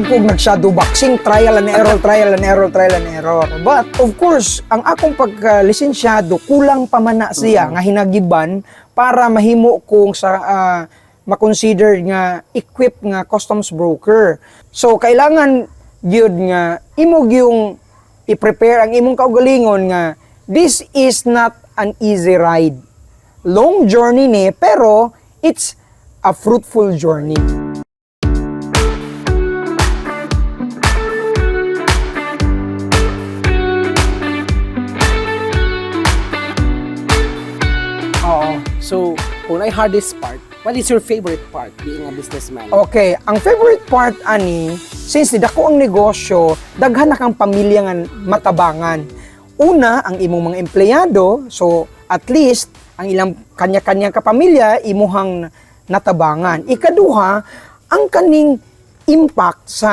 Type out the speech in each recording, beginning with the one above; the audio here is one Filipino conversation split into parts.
gyud ko nag-shadow boxing, trial and error, trial and error, trial and error. But of course, ang akong pagka-lisensyado, kulang pa man na siya nga hinagiban para mahimo kong sa ma-consider nga equipped nga customs broker. So kailangan gyud nga imo yung i-prepare ang imong kaugalingon nga this is not an easy ride. Long journey ni, pero it's a fruitful journey. Oo. So, kung ay hardest part, what is your favorite part being a businessman? Okay, ang favorite part ani, since dako ang negosyo, daghan na kang pamilya nga matabangan. Una, ang imong mga empleyado, so at least ang ilang kanya-kanya kapamilya imuhang natabangan. Ikaduha, ang kaning impact sa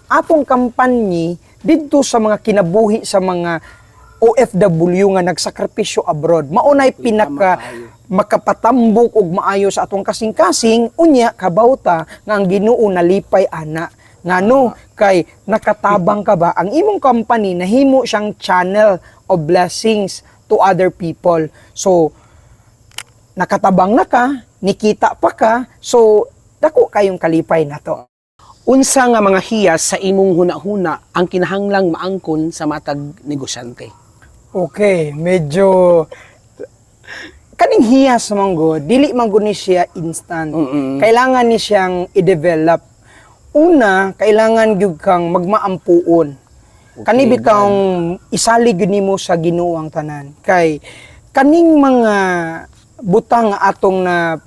atong company didto sa mga kinabuhi sa mga OFW nga nagsakripisyo abroad. Maunay pinaka makapatambok og maayo sa atong kasing-kasing unya kabawta nga ang Ginoo nalipay ana. Ngano kay nakatabang ka ba ang imong company nahimo siyang channel of blessings to other people. So nakatabang na ka, nikita pa ka, so dako kayong kalipay na to. Unsa nga mga hiyas sa imong huna-huna ang kinahanglang maangkon sa matag negosyante? Okay, medyo kaning hiyas manggo, dili man gud ni siya instant. Kailangan ni siyang i-develop. Una, kailangan gyud kang magmaampuon. Kani bitang isali gyud nimo sa Ginoo ang tanan. Kay kaning mga butang nga atong na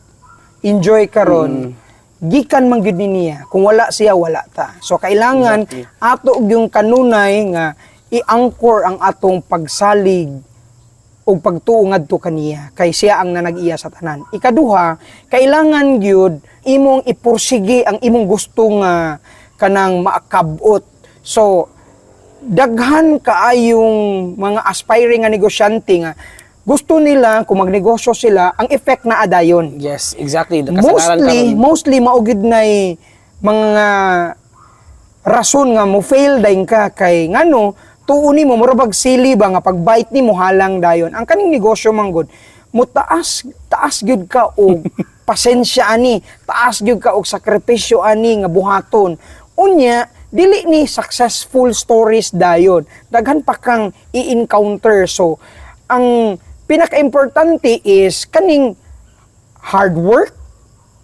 enjoy karon, gikan man gyud niya. Kung wala siya, wala ta. So kailangan ato og yung kanunay nga i-anchor ang atong pagsalig o pagtuo ngadto kaniya kay siya ang nanag-iya sa tanan. Ikaduha, kailangan gyud imong ipursige ang imong gusto nga kanang maakabot. So daghan kaayong mga aspiring nga negosyante nga gusto nila kung magnegosyo sila ang effect na adayon. Yes, exactly. Mostly maugid na mga rason nga mo fail dayon ka kay ngano tuuni mo murabag sili ba nga pagbite nimo halang dayon. Ang kaning negosyo manggod mo taas gyud ka og pasensya ani, taas gyud ka og sakripisyo ani nga buhaton. Unya dili ni successful stories dayon. Daghan pa kang i-encounter. So ang pinaka-importante is kaning hard work.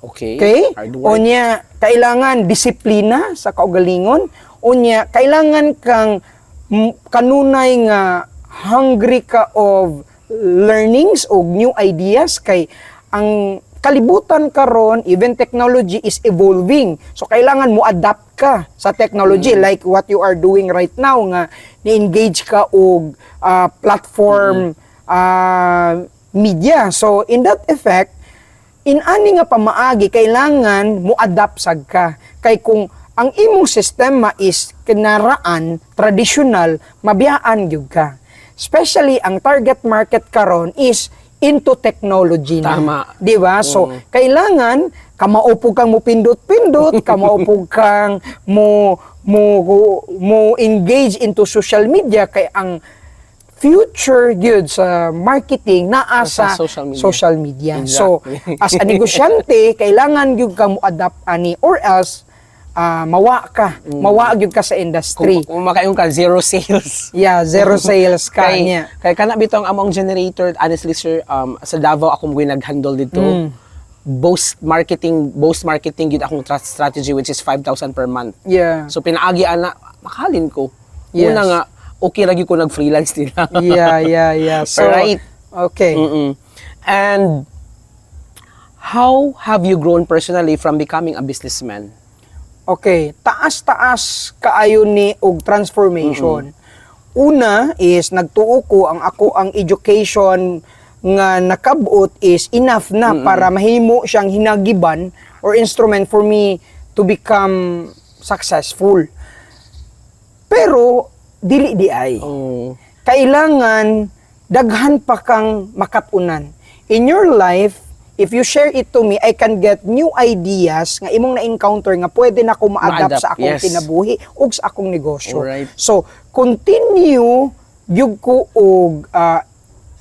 Okay? Hard work. Unya, kailangan disiplina sa kaugalingon. Unya, kailangan kang kanunay nga hungry ka of learnings o new ideas kay ang kalibutan karon even technology is evolving. So kailangan mo adapt ka sa technology like what you are doing right now nga ni-engage ka og platform media. So in that effect, in ani nga pamaagi kailangan mo adapt sad ka. Kay kung ang imong sistema is kinaraan traditional, mabiyaan gyud ka. Especially ang target market karon is into technology na. Tama. Di ba? So kailangan kamaupog kang mo pindot-pindot, kamaupog kang mo engage into social media kay ang future gyud sa marketing naa sa social media. Exactly. So as a negosyante kailangan gyud ka mo adapt ani or else mawa gyud ka sa industry. Kung makayon ka zero sales. Yeah, zero sales ka niya. Kay kana bitong among generator honestly sir sa Davao ako mo nag-handle dito. Boast marketing gyud akong strategy which is 5,000 per month. Yeah. So pinaagi ana makalin ko. Yes. Una nga okay lagi ko nag-freelance nila. Yeah. So, right. Okay. And how have you grown personally from becoming a businessman? Okay, taas-taas kaayo ni og transformation. Una is nagtuo ko ang ako ang education nga nakabot is enough na para mahimo siyang hinagiban or instrument for me to become successful. Pero dili di ay. Kailangan daghan pa kang makatunan. In your life, if you share it to me, I can get new ideas nga imong na-encounter nga pwede na ko ma-adapt sa akong yes. kinabuhi ug sa akong negosyo. Alright. So, continue gyud ko og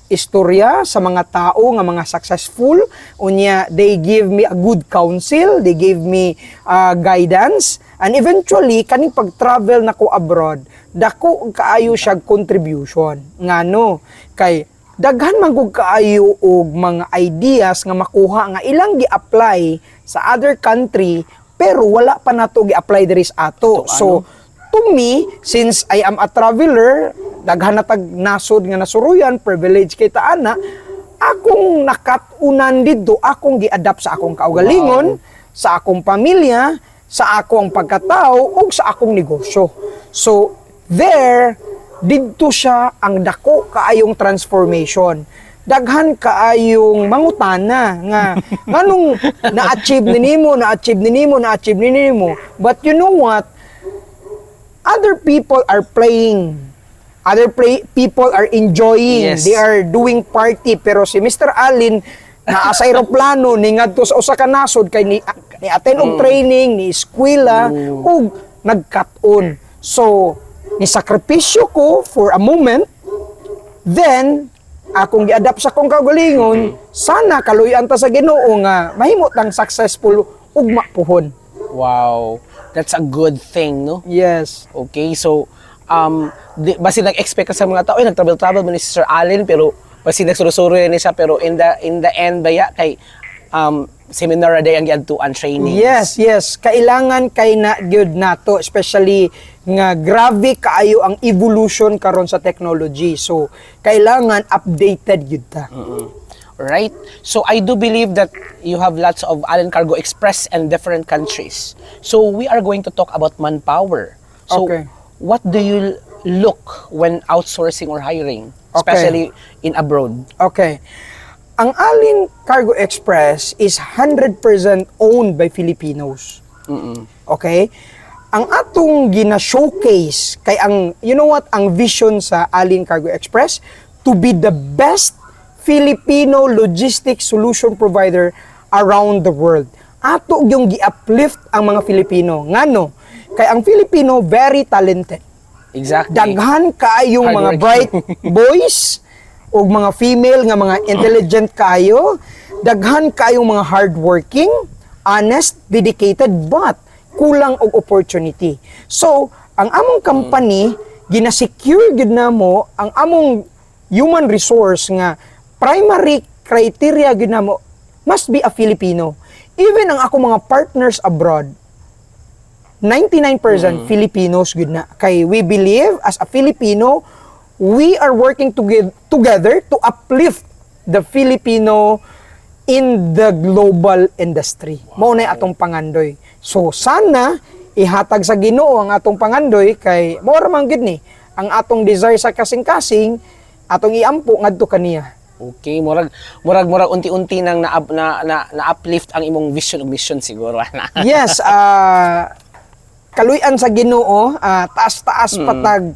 istorya sa mga tao nga mga successful, unya they give me a good counsel, they give me guidance, and eventually kaning pag-travel nako abroad, dako kaayo siya contribution ngano kay daghan man gud kaayo og mga ideas nga makuha nga ilang gi-apply sa other country pero wala pa nato gi-apply diri sa ato. So to me, since I am a traveler, daghan na tag nasod nga nasuruyan, privilege kay taana, akong nakatunan didto, akong gi-adapt sa akong kaugalingon, sa akong pamilya, sa akong pagkatao ug sa akong negosyo. So there didto siya ang dako kaayong transformation. Daghan kaayong mangutana nga nganong na-achieve nimo, but you know what, other people are playing. People are enjoying. Yes. They are doing party. Pero si Mr. Alin, naa sa aeroplano, ni ngadto sa usa ka nasod, kay ni attend og training, ni eskwela, ug nagkat-on. So, ni sakripisyo ko for a moment, then, akong gi-adapt sa kong kaugalingon, sana kaluyan ta sa Ginoo nga mahimo tang successful ugma puhon. Wow. That's a good thing, no? Yes. Okay, so, basi nag-expect ka sa mga tao, nag-travel mo ni Sir Allen, pero basi nagsuro-suro yan siya, pero in the end, baya, kay, seminar day ang giadtuan training. Yes. Kailangan kay na gyud nato, especially nga grabe kaayo ang evolution karon sa technology. So, kailangan updated gyud ta. Right? So, I do believe that you have lots of Allen Cargo Express in different countries. So, we are going to talk about manpower. So, Okay. what do you look when outsourcing or hiring, especially in abroad? Okay. Ang Allen Cargo Express is 100% owned by Filipinos. Okay? Ang atong gina-showcase kay you know what ang vision sa Allen Cargo Express, to be the best Filipino logistics solution provider around the world. Ato yung gi-uplift ang mga Filipino. Ngano? Kay ang Filipino very talented. Exactly. Daghan kaayong mga Hardworking. bright boys ug mga female nga mga intelligent kayo, daghan kaayong mga hardworking, honest, dedicated, but kulang og opportunity. So, ang among company gina-secure gid namo ang among human resource nga primary criteria gid namo must be a Filipino. Even ang ako mga partners abroad, 99% Filipinos gud na. Kay we believe as a Filipino, we are working together to uplift the Filipino in the global industry. Mao na atong pangandoy. So sana ihatag sa Ginoo ang atong pangandoy kay mao ra man gid ni ang atong desire sa kasing-kasing atong iampo ngadto kaniya. Okay, murag unti-unti nang na-uplift ang imong vision ug mission siguro. Yes, kaluyan sa Ginoo, taas-taas patag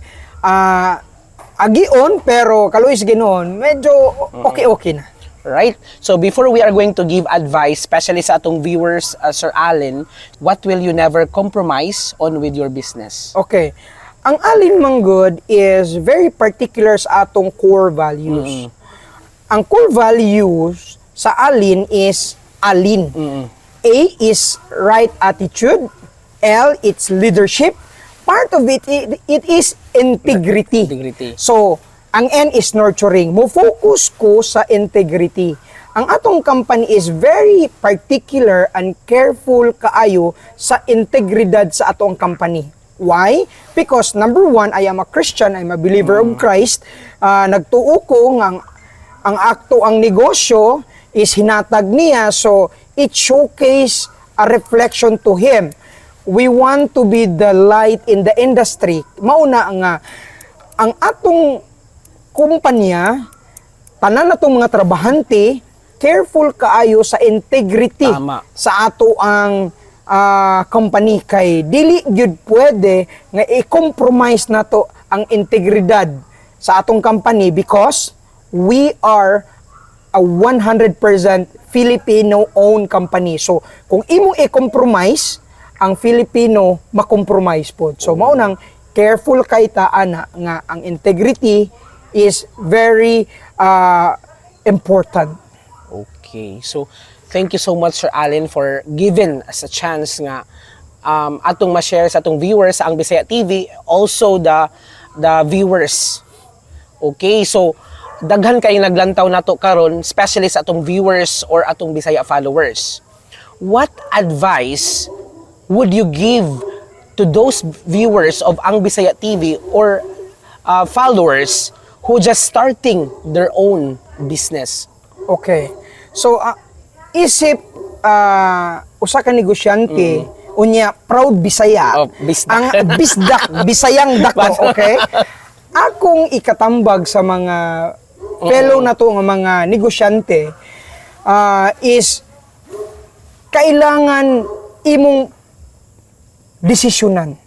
agion, pero kaluy sa Ginoo medyo okay na. Right? So before we are going to give advice, especially sa atong viewers, Sir Allen, what will you never compromise on with your business? Okay. Ang Allen Manggod is very particular sa atong core values. Ang core values sa Allen is Alin. A is right attitude. L, it's leadership. Part of it is integrity. So, ang N is nurturing. Mo-focus ko sa integrity. Ang atong company is very particular and careful kaayo sa integridad sa atong company. Why? Because number one, I am a Christian, I'm a believer of Christ. Nagtuo ko nga ang akto ang negosyo is hinatag niya, so it showcase a reflection to Him. We want to be the light in the industry. Mauna nga, ang atong kumpanya, tanan natong mga trabahante, careful kaayo sa integrity Tama. sa ato ang company, kay dili gyud pwede nga i-compromise nato ang integridad sa atong company because we are a 100% Filipino-owned company. So, kung imo i-compromise, ang Filipino makompromise po. So, maunang careful kay ana nga ang integrity is very important. Okay. So, thank you so much, Sir Allen, for giving us a chance nga atong ma-share sa atong viewers sa Ang Bisaya TV, also the viewers. Okay, so daghan kay naglantaw nato karon, especially sa atong viewers or atong Bisaya followers. What advice would you give to those viewers of Ang Bisaya TV or followers who just starting their own business? Okay. So, isip usa ka negosyante, unya proud Bisaya. Oh, bisdak. Ang bisdak, Bisayang dako, okay? Akong ikatambag sa mga fellow na to nga mga negosyante is kailangan imong desisyonan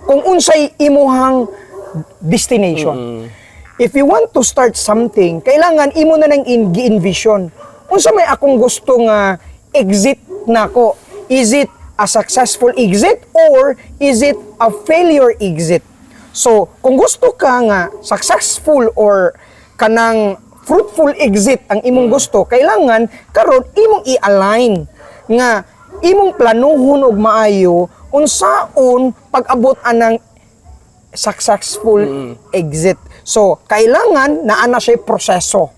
kung unsay imuhang destination. If you want to start something, kailangan imo na nang gi-envision. Unsa may akong gusto nga exit nako? Is it a successful exit or is it a failure exit? So, kung gusto ka nga successful or kanang fruitful exit ang imong gusto, kailangan karon imong i-align nga imong planuhon og maayo unsaon pag-abot anang successful exit. So, kailangan naa na siya proseso.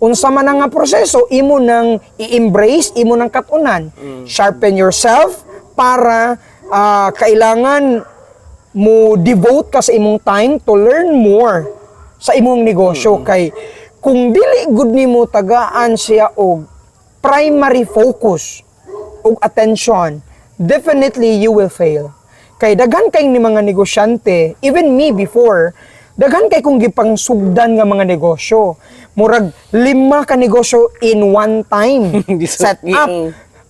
Unsa man nga proseso, imo nang i-embrace, imo nang katunan. Sharpen yourself para kailangan mo devote ka sa imong time to learn more sa imong negosyo. Kay kung dili gud nimo tagaan siya og primary focus og attention, definitely you will fail. Kay daghan kay ni mga negosyante, even me before, daghan kay kong gipangsugdan nga mga negosyo. Murag 5 ka negosyo in one time. Set up.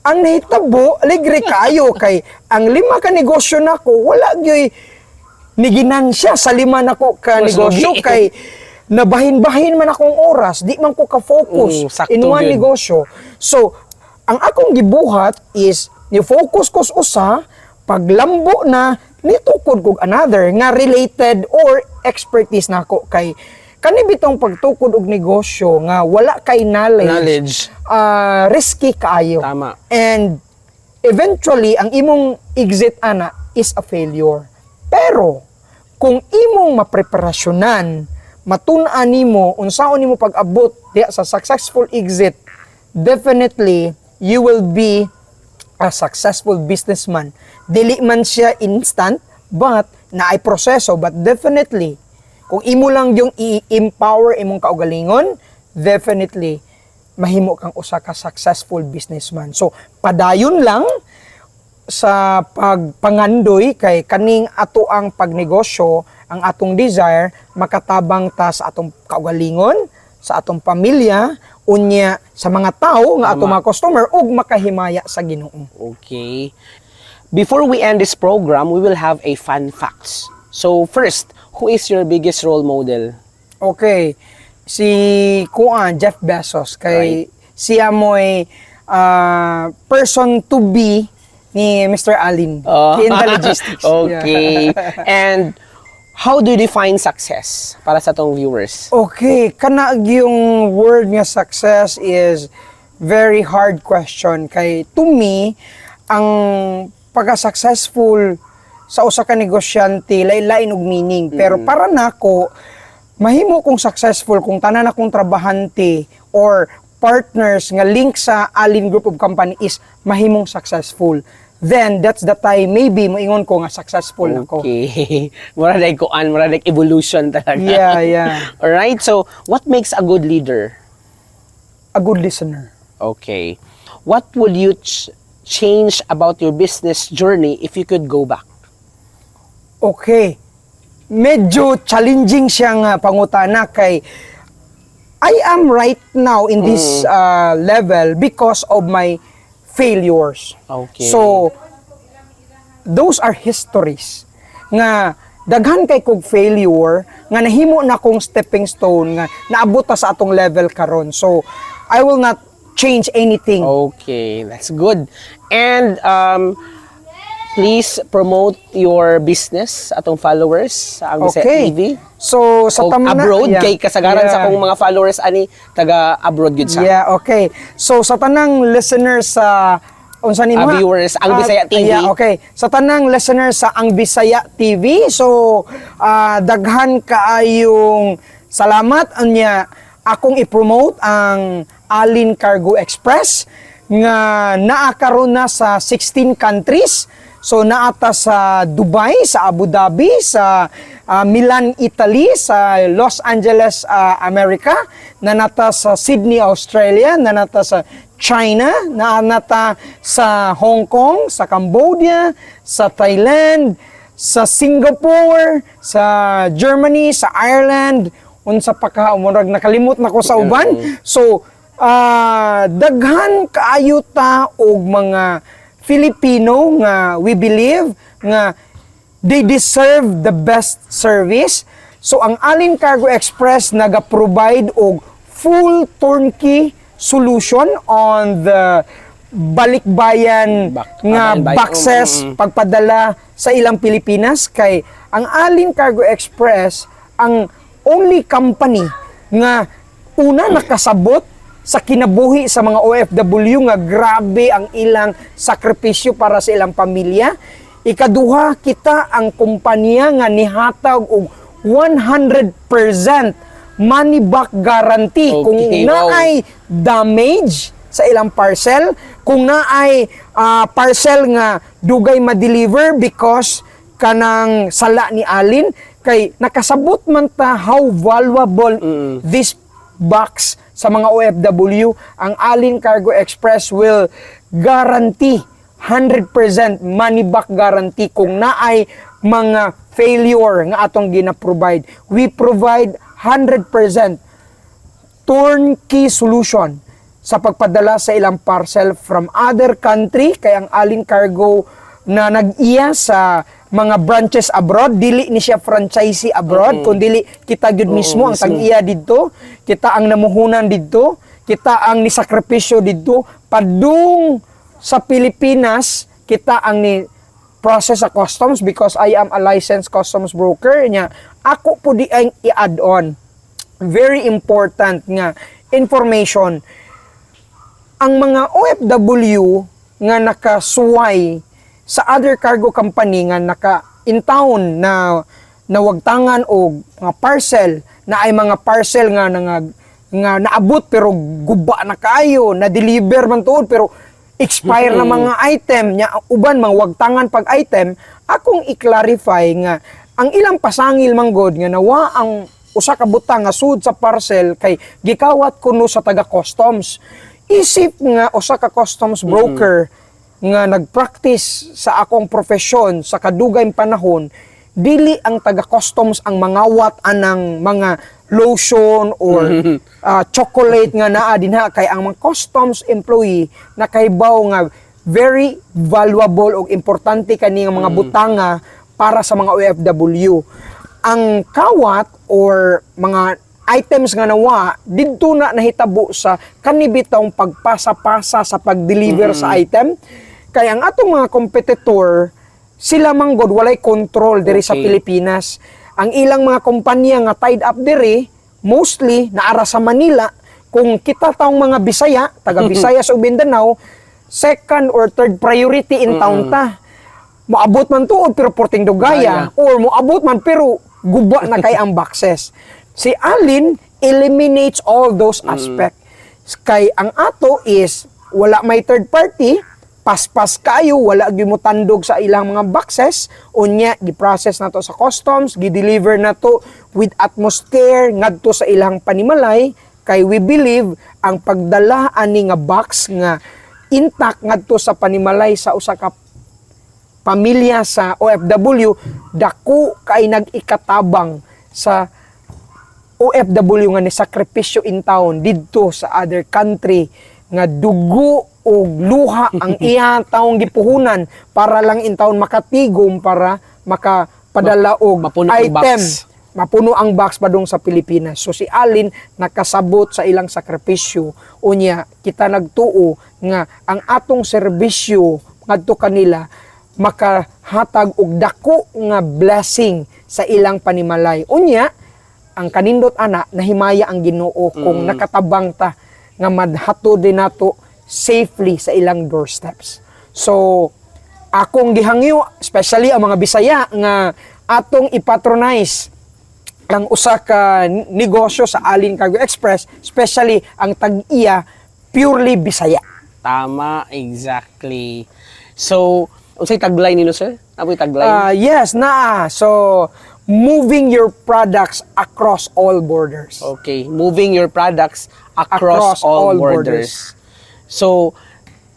Ang nahitabo, ligre kayo kay ang 5 ka negosyo nako wala gyoy ni ginansya sa 5 nako ka negosyo kay nabahin-bahin man akong oras, di man ko ka-focus in one negosyo. So, ang akong gibuhat is ni-focus ko sa usa, paglambo na nitukod kog another nga related or expertise nako kay kani bitong pagtukod og negosyo nga wala kay knowledge. Risky kaayo. Tama. And eventually ang imong exit ana is a failure. Pero kung imong mapreparasyonan, matun-an nimo unsaon nimo pag-abot diha sa successful exit, definitely you will be a successful businessman. Dili man siya instant, but naay proseso, but definitely kung imo lang yung i-empower imong kaugalingon, definitely mahimo kang usa ka successful businessman. So padayon lang sa pagpangandoy kay kaning ato ang pagnegosyo, ang atong desire makatabang ta sa atong kaugalingon, sa atong pamilya, unya sa mga tao nga atong mga customer ug makahimaya sa Ginoo. Okay. Before we end this program, we will have a fun facts. So first, who is your biggest role model? Okay. Si Jeff Bezos kay siya mo'y person to be ni Mr. Allen in the logistics. Okay. And how do you define success para sa tong viewers? Okay, kana yung word nga success is very hard question kay to me ang pagka-successful sa usa ka negosyante lain-lain og meaning, pero para nako mahimo kong successful kung tanan akong trabahante or partners nga link sa Allen Group of Company is mahimong successful. Then that's the time maybe moingon ko nga successful nako. Okay. Mura like evolution talaga. Yeah. All right. So, what makes a good leader? A good listener. Okay. What would you change about your business journey if you could go back? Okay. Medyo challenging siyang pangutana kay I am right now in this level because of my failures. Okay. So, those are histories nga daghan kay kog failure nga nahimo na kong stepping stone nga naabot ta sa atong level karon. So, I will not change anything. Okay, that's good. And please promote your business atong followers sa ang Bisaya Okay. TV. So sa O tama na- abroad, yeah. kay kasagaran sa Yeah. akong mga followers ani taga abroad gyud sa. Yeah, okay. So sa tanang listeners sa unsa nimo? Viewers, Ang Bisaya TV. Yeah, okay. Sa tanang listeners sa Ang Bisaya TV, so daghan kaayong salamat anya akong i-promote ang Alin Cargo Express nga naa karon na sa 16 countries. So naata sa Dubai, sa Abu Dhabi, sa Milan, Italy, sa Los Angeles, America, nanata sa Sydney, Australia, nanata sa China, nanata sa Hong Kong, sa Cambodia, sa Thailand, sa Singapore, sa Germany, sa Ireland, unsa pa ka umurag nakalimot na ko sa uban. So daghan kaayo ta og mga Filipino nga we believe nga they deserve the best service. So ang Alin Cargo Express naga-provide og full turnkey solution on the balikbayan nga Bayan. boxes pagpadala sa ilang Pilipinas kay ang Alin Cargo Express ang only company nga una nakasabot sa kinabuhi sa mga OFW nga grabe ang ilang sakripisyo para sa ilang pamilya. Ikaduha, kita ang kumpanya nga nihatag og 100% money back guarantee kung Okay, wow. naay damage sa ilang parcel, kung naay parcel nga dugay ma-deliver because kanang sala ni Alin kay nakasabot man ta how valuable this box sa mga OFW. Ang Alin Cargo Express will guarantee 100% money back guarantee kung naay mga failure nga atong gina-provide. We provide 100% turnkey solution sa pagpadala sa ilang parcel from other country. Kaya ang Alin Cargo na nag-iya sa mga branches abroad, dili ni siya franchisee abroad, kundi kita gyud mismo ang tag-iya didto, kita ang namuhunan didto, kita ang nisakripisyo didto, padung sa Pilipinas, kita ang ni process sa customs because I am a licensed customs broker nya. Ako po di ang i-add on. Very important nga information. Ang mga OFW nga nakasuway sa other cargo company nga naka-in-town na nawagtangan og mga parcel na ay mga parcel nga naabot pero guba na kaayo, na deliver man tuod pero expire na mga item nya, uban mga wagtangan pag item. Akong i-clarify nga ang ilang pasangil manggod nga nawa ang usa ka butang nga sud sa parcel kay gikawat kuno sa taga customs. Isip nga usa ka customs broker nga nagpractice sa akong profesyon sa kadugayng panahon, dili ang taga-customs ang mangawat anang mga lotion or chocolate nga naa dinha, kay ang mga customs employee nakahibaw nga very valuable o importante kani nga mga butanga para sa mga OFW. Ang kawat or mga items nga nawa didto na nahitabo sa kanibitang pagpasa-pasa sa pag-deliver sa item. Kaya ang atong mga competitor, sila manggod walay control diri sa Pilipinas. Ang ilang mga kompanya nga tied up diri, mostly naara sa Manila. Kung kita taong mga Bisaya, taga Bisaya sa Mindanao, second or third priority in town ta. Moabot man tuod pero porting dugaya, or moabot man pero guba na kay ang boxes. Si Alin eliminates all those aspects. Kay ang ato is wala may third party, paspas kayo, wala gyud mo tandog sa ilang mga boxes, unya gi-process nato sa customs, gi-deliver nato with utmost care ngadto sa ilang panimalay. Kay we believe ang pagdala ani nga box nga intact ngadto sa panimalay sa usa ka pamilya sa OFW, dako kay nag-ikatabang sa OFW nga ni sakripisyo in town didto sa other country nga dugo o luha ang iya taong gipuhunan para lang in town makatigom para makapadala og Mapuno ang item box. mapuno ang box pa dong sa Pilipinas. So si Alin nakasabot sa ilang sakripisyo, unya kita nagtuo nga ang atong serbisyo ngadto kanila makahatag og dako nga blessing sa ilang panimalay. Unya ang kanindot ana nahimaya ang Ginoo kung nakatabang ta nga madhatod din nato safely sa ilang doorsteps. So akong gihangyo, especially ang mga Bisaya nga atong ipatronize ang usa ka negosyo sa Alin Cargo Express, especially ang tag-iya purely Bisaya. Tama, exactly. So, unsay tagline nino, sir? Apoy tagline? Yes, na. So, moving your products across all borders. Okay, moving your products across all borders. So,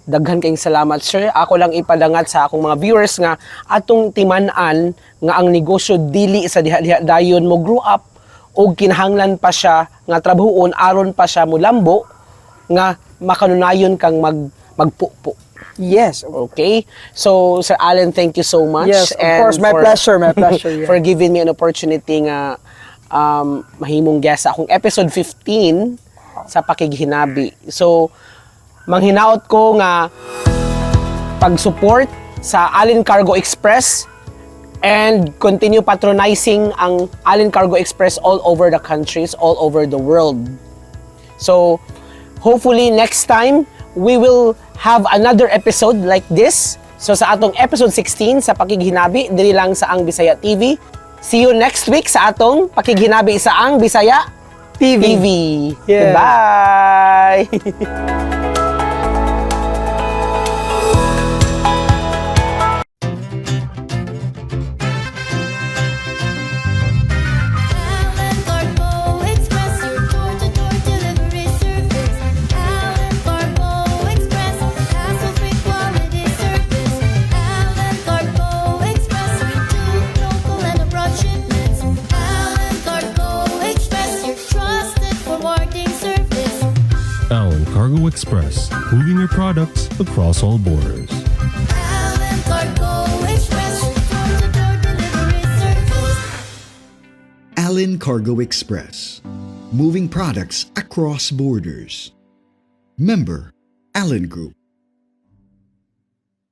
daghan kayong salamat, sir. Ako lang ipadangat sa akong mga viewers nga atong timan-an nga ang negosyo dili sa diha-diha dayon mo grow up og kinahanglan pa siya nga trabahoon aron pa siya mulambo nga makanunayon kang magpupo. Yes. Okay? So, Sir Allen, thank you so much. Yes, of course. My pleasure. Yeah. For giving me an opportunity nga mahimong guest sa akong episode 15 sa Pakighinabi. So, manghinaot ko nga pag-support sa Alin Cargo Express and continue patronizing ang Alin Cargo Express all over the countries, all over the world. So, hopefully next time, we will have another episode like this. So, sa atong episode 16 sa Pakighinabi, dili lang sa Ang Bisaya TV. See you next week sa atong Pakighinabi sa Ang Bisaya TV. Yeah. Goodbye! Allen Cargo Express, your door-to-door delivery service. Allen Cargo Express, hassle-free quality service. Allen Cargo Express, we do local and abroad shipments. Allen Cargo Express, your trusted forwarding service. Allen Cargo Express, moving your products across all borders. Allen Cargo Express, your door-to-door delivery service. Allen Cargo Express, moving products across borders. Member, Allen Group.